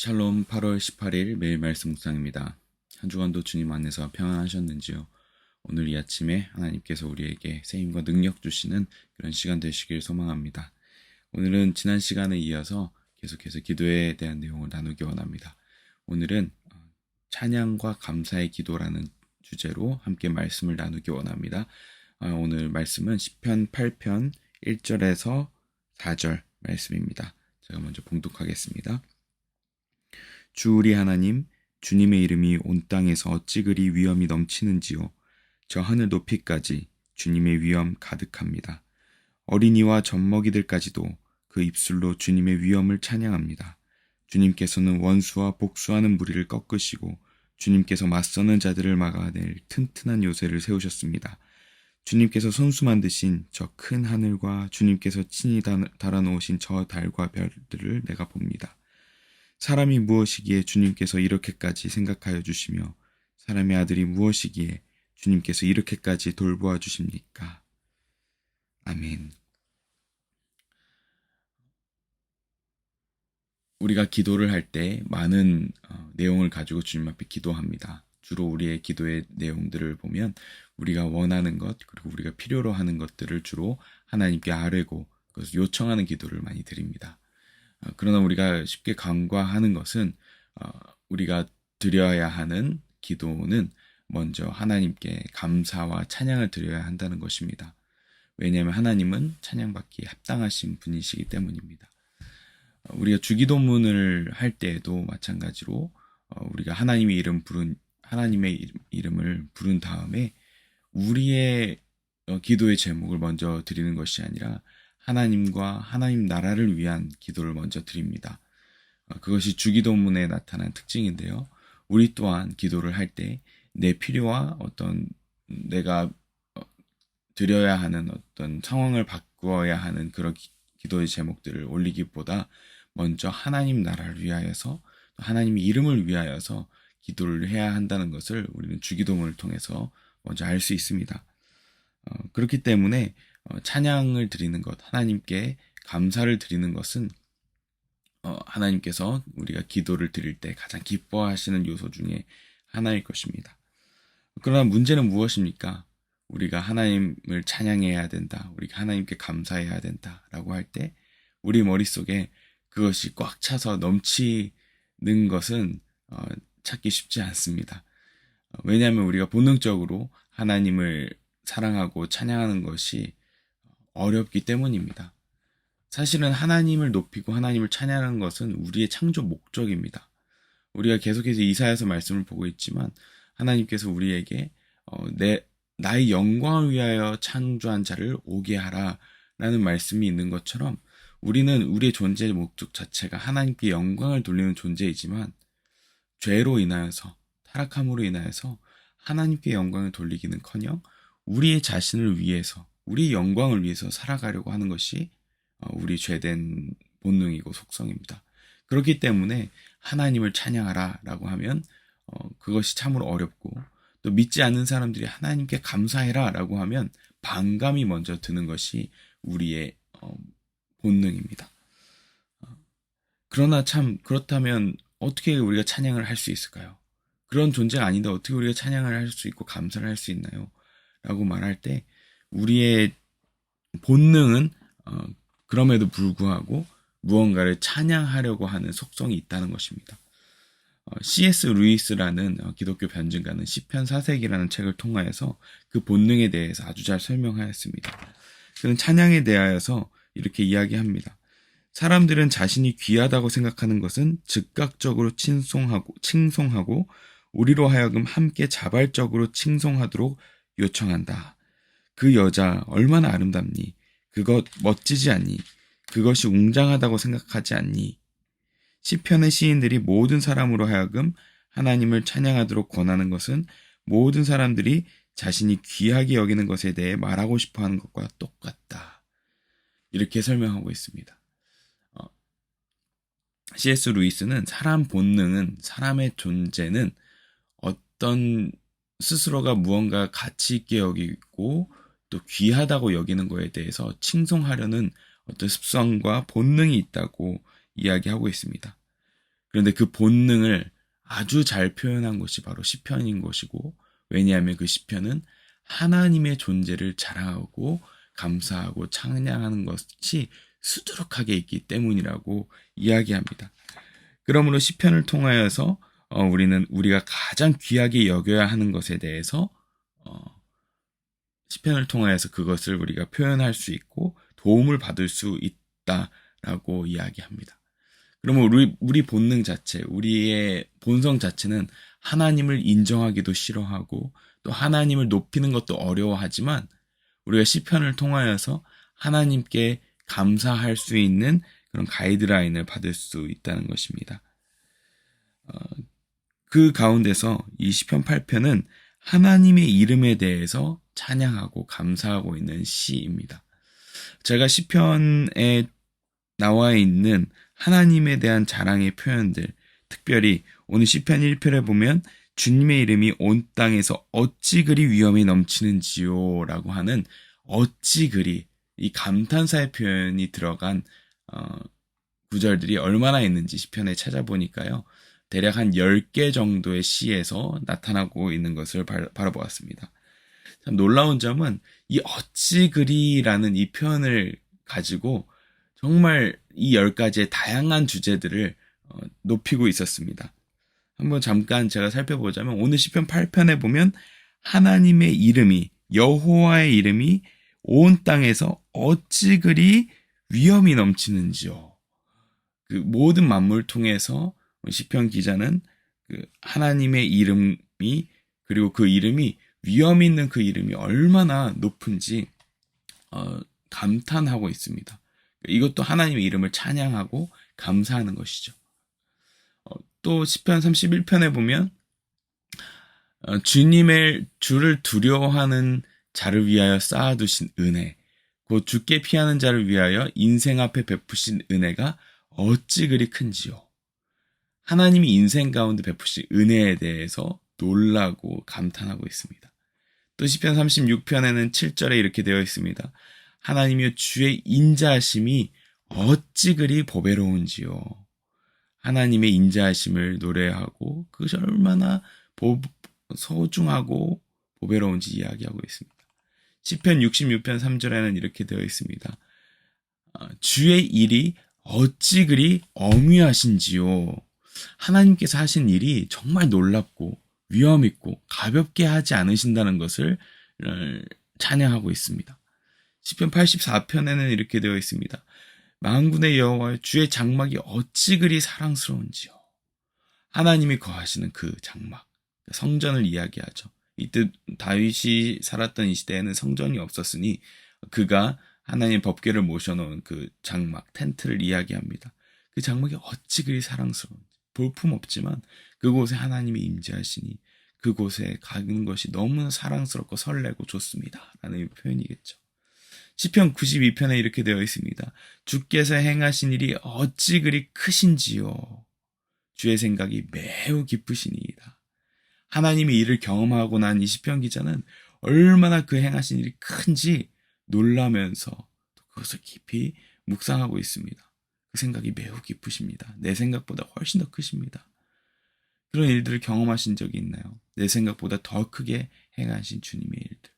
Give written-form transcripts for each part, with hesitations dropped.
샬롬 8월 18일 매일 말씀 묵상입니다. 한 주간도 주님 안에서 평안하셨는지요? 오늘 이 아침에 하나님께서 우리에게 세임과 능력 주시는 그런 시간 되시길 소망합니다. 오늘은 지난 시간에 이어서 계속해서 기도에 대한 내용을 나누기 원합니다. 오늘은 찬양과 감사의 기도라는 주제로 함께 말씀을 나누기 원합니다. 오늘 말씀은 시편 8편 1절에서 4절 말씀입니다. 제가 먼저 봉독하겠습니다. 주 우리 하나님, 주님의 이름이 온 땅에서 어찌 그리 위엄이 넘치는지요. 저 하늘 높이까지 주님의 위엄 가득합니다. 어린이와 젖먹이들까지도 그 입술로 주님의 위엄을 찬양합니다. 주님께서는 원수와 복수하는 무리를 꺾으시고 주님께서 맞서는 자들을 막아낼 튼튼한 요새를 세우셨습니다. 주님께서 손수 만드신 저 큰 하늘과 주님께서 친히 달아놓으신 저 달과 별들을 내가 봅니다. 사람이 무엇이기에 주님께서 이렇게까지 생각하여 주시며 사람의 아들이 무엇이기에 주님께서 이렇게까지 돌보아 주십니까? 아멘. 우리가 기도를 할 때 많은 내용을 가지고 주님 앞에 기도합니다. 주로 우리의 기도의 내용들을 보면 우리가 원하는 것 그리고 우리가 필요로 하는 것들을 주로 하나님께 아뢰고 그것을 요청하는 기도를 많이 드립니다. 그러나 우리가 쉽게 간과하는 것은 우리가 드려야 하는 기도는 먼저 하나님께 감사와 찬양을 드려야 한다는 것입니다. 왜냐하면 하나님은 찬양받기에 합당하신 분이시기 때문입니다. 우리가 주기도문을 할 때에도 마찬가지로 우리가 하나님의 이름을 부른 다음에 우리의 기도의 제목을 먼저 드리는 것이 아니라 하나님과 하나님 나라를 위한 기도를 먼저 드립니다. 그것이 주기도문에 나타난 특징인데요. 우리 또한 기도를 할 때 내 필요와 어떤 내가 드려야 하는 어떤 상황을 바꾸어야 하는 그런 기도의 제목들을 올리기보다 먼저 하나님 나라를 위하여서 하나님의 이름을 위하여서 기도를 해야 한다는 것을 우리는 주기도문을 통해서 먼저 알 수 있습니다. 그렇기 때문에 찬양을 드리는 것, 하나님께 감사를 드리는 것은 하나님께서 우리가 기도를 드릴 때 가장 기뻐하시는 요소 중에 하나일 것입니다. 그러나 문제는 무엇입니까? 우리가 하나님을 찬양해야 된다, 우리가 하나님께 감사해야 된다라고 할 때 우리 머릿속에 그것이 꽉 차서 넘치는 것은 찾기 쉽지 않습니다. 왜냐하면 우리가 본능적으로 하나님을 사랑하고 찬양하는 것이 어렵기 때문입니다. 사실은 하나님을 높이고 하나님을 찬양하는 것은 우리의 창조 목적입니다. 우리가 계속해서 이사야서 말씀을 보고 있지만 하나님께서 우리에게 나의 영광을 위하여 창조한 자를 오게 하라 라는 말씀이 있는 것처럼 우리는 우리의 존재 목적 자체가 하나님께 영광을 돌리는 존재이지만 죄로 인하여서 타락함으로 인하여서 하나님께 영광을 돌리기는커녕 우리의 자신을 위해서 우리의 영광을 위해서 살아가려고 하는 것이 우리 죄된 본능이고 속성입니다. 그렇기 때문에 하나님을 찬양하라 라고 하면 그것이 참으로 어렵고 또 믿지 않는 사람들이 하나님께 감사해라 라고 하면 반감이 먼저 드는 것이 우리의 본능입니다. 그러나 참 그렇다면 어떻게 우리가 찬양을 할 수 있을까요? 그런 존재가 아닌데 어떻게 우리가 찬양을 할 수 있고 감사를 할 수 있나요? 라고 말할 때 우리의 본능은 그럼에도 불구하고 무언가를 찬양하려고 하는 속성이 있다는 것입니다. C.S. 루이스라는 기독교 변증가는 시편 4세기라는 책을 통하여서 그 본능에 대해서 아주 잘 설명하였습니다. 그는 찬양에 대하여서 이렇게 이야기합니다. 사람들은 자신이 귀하다고 생각하는 것은 즉각적으로 칭송하고 우리로 하여금 함께 자발적으로 칭송하도록 요청한다. 그 여자 얼마나 아름답니? 그것 멋지지 않니? 그것이 웅장하다고 생각하지 않니? 시편의 시인들이 모든 사람으로 하여금 하나님을 찬양하도록 권하는 것은 모든 사람들이 자신이 귀하게 여기는 것에 대해 말하고 싶어하는 것과 똑같다. 이렇게 설명하고 있습니다. C.S. 루이스는 사람 본능은 사람의 존재는 어떤 스스로가 무언가 가치 있게 여기고 또 귀하다고 여기는 것에 대해서 칭송하려는 어떤 습성과 본능이 있다고 이야기하고 있습니다. 그런데 그 본능을 아주 잘 표현한 것이 바로 시편인 것이고, 왜냐하면 그 시편은 하나님의 존재를 자랑하고 감사하고 찬양하는 것이 수두룩하게 있기 때문이라고 이야기합니다. 그러므로 시편을 통하여서 우리는 우리가 가장 귀하게 여겨야 하는 것에 대해서 시편을 통하여서 그것을 우리가 표현할 수 있고 도움을 받을 수 있다라고 이야기합니다. 그러면 우리 본능 자체, 우리의 본성 자체는 하나님을 인정하기도 싫어하고 또 하나님을 높이는 것도 어려워하지만 우리가 시편을 통하여서 하나님께 감사할 수 있는 그런 가이드라인을 받을 수 있다는 것입니다. 그 가운데서 이 시편 8편은 하나님의 이름에 대해서 찬양하고 감사하고 있는 시입니다. 제가 시편에 나와 있는 하나님에 대한 자랑의 표현들, 특별히 오늘 시편 1편에 보면 주님의 이름이 온 땅에서 어찌 그리 위엄이 넘치는지요 라고 하는 어찌 그리, 이 감탄사의 표현이 들어간 구절들이 얼마나 있는지 시편에 찾아보니까요. 대략 한 10개 정도의 시에서 나타나고 있는 것을 바라보았습니다. 참 놀라운 점은 이 어찌 그리라는 이 표현을 가지고 정말 이 10가지의 다양한 주제들을 높이고 있었습니다. 한번 잠깐 제가 살펴보자면 오늘 시편 8편에 보면 하나님의 이름이, 여호와의 이름이 온 땅에서 어찌 그리 위엄이 넘치는지요. 그 모든 만물 통해서 시편 기자는 그 하나님의 이름이, 그리고 그 이름이 위엄 있는 그 이름이 얼마나 높은지 감탄하고 있습니다. 이것도 하나님의 이름을 찬양하고 감사하는 것이죠. 또 시편 31편에 보면 주를 두려워하는 자를 위하여 쌓아두신 은혜, 곧 주께 피하는 자를 위하여 인생 앞에 베푸신 은혜가 어찌 그리 큰지요. 하나님이 인생 가운데 베푸신 은혜에 대해서 놀라고 감탄하고 있습니다. 또 시편 36편에는 7절에 이렇게 되어 있습니다. 하나님이여 주의 인자하심이 어찌 그리 보배로운지요. 하나님의 인자하심을 노래하고 그것이 얼마나 소중하고 보배로운지 이야기하고 있습니다. 시편 66편 3절에는 이렇게 되어 있습니다. 주의 일이 어찌 그리 엄위하신지요. 하나님께서 하신 일이 정말 놀랍고 위엄있고 가볍게 하지 않으신다는 것을 찬양하고 있습니다. 시편 84편에는 이렇게 되어 있습니다. 만군의 여호와 주의 장막이 어찌 그리 사랑스러운지요. 하나님이 거하시는 그 장막, 성전을 이야기하죠. 이때 다윗이 살았던 이 시대에는 성전이 없었으니 그가 하나님의 법궤를 모셔놓은 그 장막, 텐트를 이야기합니다. 그 장막이 어찌 그리 사랑스러운지. 볼품없지만 그곳에 하나님이 임재하시니 그곳에 가는 것이 너무 사랑스럽고 설레고 좋습니다. 라는 표현이겠죠. 시편 92편에 이렇게 되어 있습니다. 주께서 행하신 일이 어찌 그리 크신지요. 주의 생각이 매우 깊으시니이다. 하나님이 이를 경험하고 난 이 시편 기자는 얼마나 그 행하신 일이 큰지 놀라면서 그것을 깊이 묵상하고 있습니다. 그 생각이 매우 깊으십니다. 내 생각보다 훨씬 더 크십니다. 그런 일들을 경험하신 적이 있나요? 내 생각보다 더 크게 행하신 주님의 일들.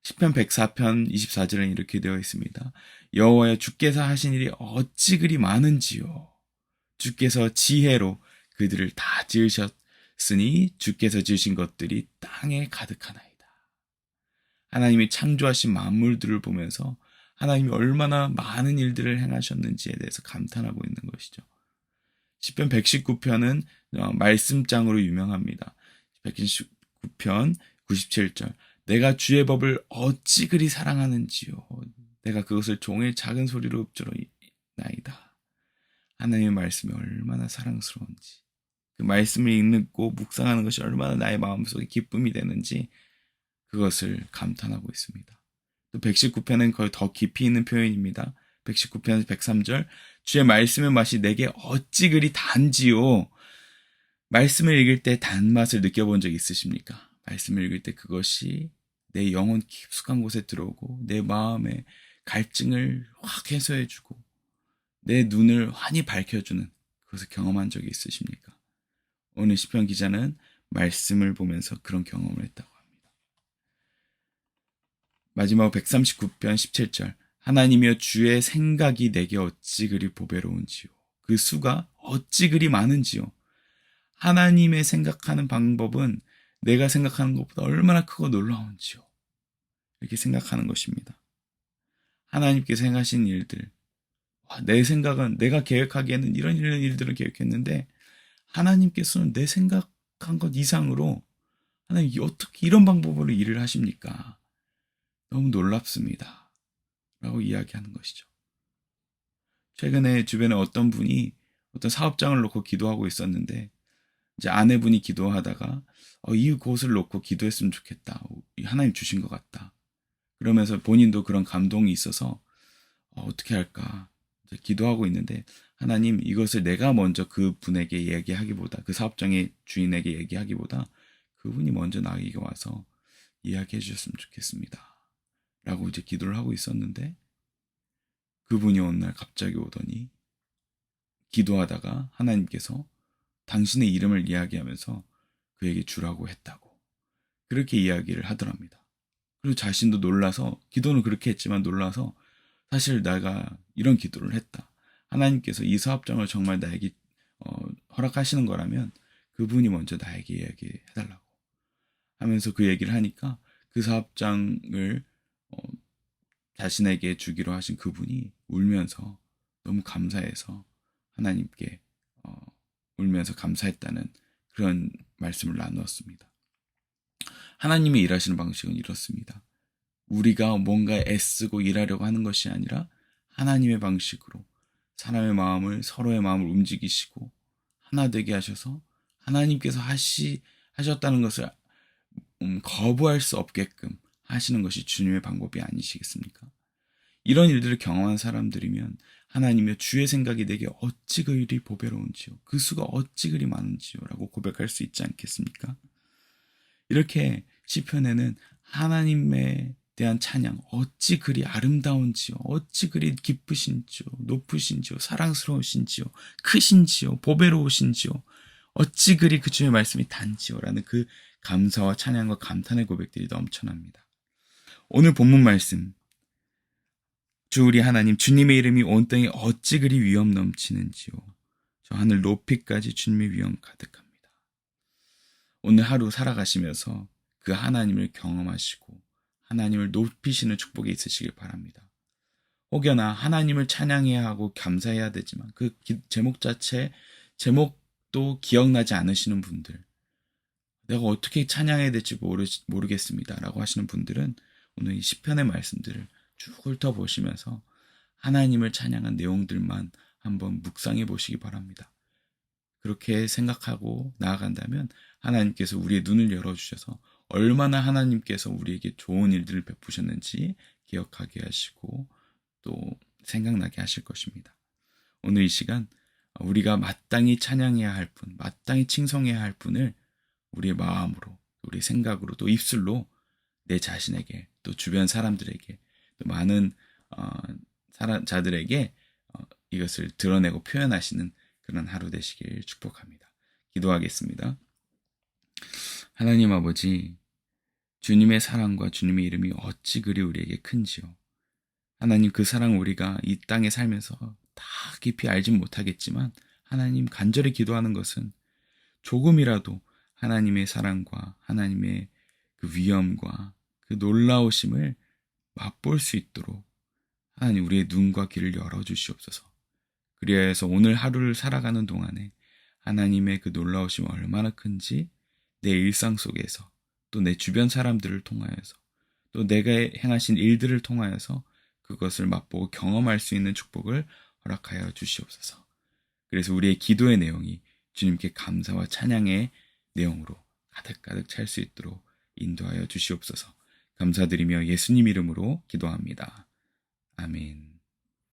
시편 104편 24절에는 이렇게 되어 있습니다. 여호와여 주께서 하신 일이 어찌 그리 많은지요. 주께서 지혜로 그들을 다 지으셨으니 주께서 지으신 것들이 땅에 가득하나이다. 하나님이 창조하신 만물들을 보면서 하나님이 얼마나 많은 일들을 행하셨는지에 대해서 감탄하고 있는 것이죠. 시편 119편은 말씀장으로 유명합니다. 119편 97절 내가 주의 법을 어찌 그리 사랑하는지요. 내가 그것을 종의 작은 소리로 읊조로나이다. 하나님의 말씀이 얼마나 사랑스러운지, 그 말씀을 읽고 묵상하는 것이 얼마나 나의 마음속에 기쁨이 되는지 그것을 감탄하고 있습니다. 또 119편은 거의 더 깊이 있는 표현입니다. 119편 103절 주의 말씀의 맛이 내게 어찌 그리 단지요. 말씀을 읽을 때 단맛을 느껴본 적 있으십니까? 말씀을 읽을 때 그것이 내 영혼 깊숙한 곳에 들어오고 내 마음의 갈증을 확 해소해주고 내 눈을 환히 밝혀주는 그것을 경험한 적이 있으십니까? 오늘 시편 기자는 말씀을 보면서 그런 경험을 했다고 합니다. 마지막 139편 17절 하나님이여 주의 생각이 내게 어찌 그리 보배로운지요. 그 수가 어찌 그리 많은지요. 하나님의 생각하는 방법은 내가 생각하는 것보다 얼마나 크고 놀라운지요. 이렇게 생각하는 것입니다. 하나님께서 행하신 일들, 내 생각은 내가 계획하기에는 이런 일들을 계획했는데 하나님께서는 내 생각한 것 이상으로 하나님 어떻게 이런 방법으로 일을 하십니까? 너무 놀랍습니다. 라고 이야기하는 것이죠. 최근에 주변에 어떤 분이 어떤 사업장을 놓고 기도하고 있었는데 이제 아내분이 기도하다가 이 곳을 놓고 기도했으면 좋겠다. 하나님 주신 것 같다. 그러면서 본인도 그런 감동이 있어서 어떻게 할까 이제 기도하고 있는데 하나님 이것을 내가 먼저 그 분에게 얘기하기보다 그 사업장의 주인에게 얘기하기보다 그분이 먼저 나에게 와서 이야기해 주셨으면 좋겠습니다. 라고 이제 기도를 하고 있었는데 그분이 어느 날 갑자기 오더니 기도하다가 하나님께서 당신의 이름을 이야기하면서 그에게 주라고 했다고 그렇게 이야기를 하더랍니다. 그리고 자신도 놀라서 기도는 그렇게 했지만 놀라서 사실 내가 이런 기도를 했다. 하나님께서 이 사업장을 정말 나에게 허락하시는 거라면 그분이 먼저 나에게 이야기해달라고 하면서 그 얘기를 하니까 그 사업장을 자신에게 주기로 하신 그분이 울면서 너무 감사해서 하나님께 울면서 감사했다는 그런 말씀을 나누었습니다. 하나님이 일하시는 방식은 이렇습니다. 우리가 뭔가 애쓰고 일하려고 하는 것이 아니라 하나님의 방식으로 사람의 마음을 서로의 마음을 움직이시고 하나 되게 하셔서 하나님께서 하셨다는 것을 거부할 수 없게끔 하시는 것이 주님의 방법이 아니시겠습니까? 이런 일들을 경험한 사람들이면 하나님의 주의 생각이 내게 어찌 그리 보배로운지요. 그 수가 어찌 그리 많은지요. 라고 고백할 수 있지 않겠습니까? 이렇게 시편에는 하나님에 대한 찬양, 어찌 그리 아름다운지요. 어찌 그리 기쁘신지요. 높으신지요. 사랑스러우신지요. 크신지요. 보배로우신지요. 어찌 그리 그 주의 말씀이 단지요. 라는 그 감사와 찬양과 감탄의 고백들이 넘쳐납니다. 오늘 본문 말씀 주 우리 하나님 주님의 이름이 온 땅에 어찌 그리 위엄 넘치는지요. 저 하늘 높이까지 주님의 위엄 가득합니다. 오늘 하루 살아가시면서 그 하나님을 경험하시고 하나님을 높이시는 축복이 있으시길 바랍니다. 혹여나 하나님을 찬양해야 하고 감사해야 되지만 그 제목도 기억나지 않으시는 분들, 내가 어떻게 찬양해야 될지 모르겠습니다 라고 하시는 분들은 오늘 이 시편의 말씀들을 쭉 훑어보시면서 하나님을 찬양한 내용들만 한번 묵상해 보시기 바랍니다. 그렇게 생각하고 나아간다면 하나님께서 우리의 눈을 열어주셔서 얼마나 하나님께서 우리에게 좋은 일들을 베푸셨는지 기억하게 하시고 또 생각나게 하실 것입니다. 오늘 이 시간 우리가 마땅히 찬양해야 할 분, 마땅히 칭송해야 할 분을 우리의 마음으로, 우리의 생각으로, 또 입술로 내 자신에게, 또 주변 사람들에게, 또 많은 자들에게 이것을 드러내고 표현하시는 그런 하루 되시길 축복합니다. 기도하겠습니다. 하나님 아버지, 주님의 사랑과 주님의 이름이 어찌 그리 우리에게 큰지요. 하나님 그 사랑 우리가 이 땅에 살면서 다 깊이 알진 못하겠지만 하나님 간절히 기도하는 것은 조금이라도 하나님의 사랑과 하나님의 그 위엄과 그 놀라우심을 맛볼 수 있도록 하나님 우리의 눈과 귀를 열어주시옵소서. 그리하여 해서 오늘 하루를 살아가는 동안에 하나님의 그 놀라우심이 얼마나 큰지 내 일상 속에서 또 내 주변 사람들을 통하여서 또 내가 행하신 일들을 통하여서 그것을 맛보고 경험할 수 있는 축복을 허락하여 주시옵소서. 그래서 우리의 기도의 내용이 주님께 감사와 찬양의 내용으로 가득가득 찰 수 있도록 인도하여 주시옵소서. 감사드리며 예수님 이름으로 기도합니다. 아멘.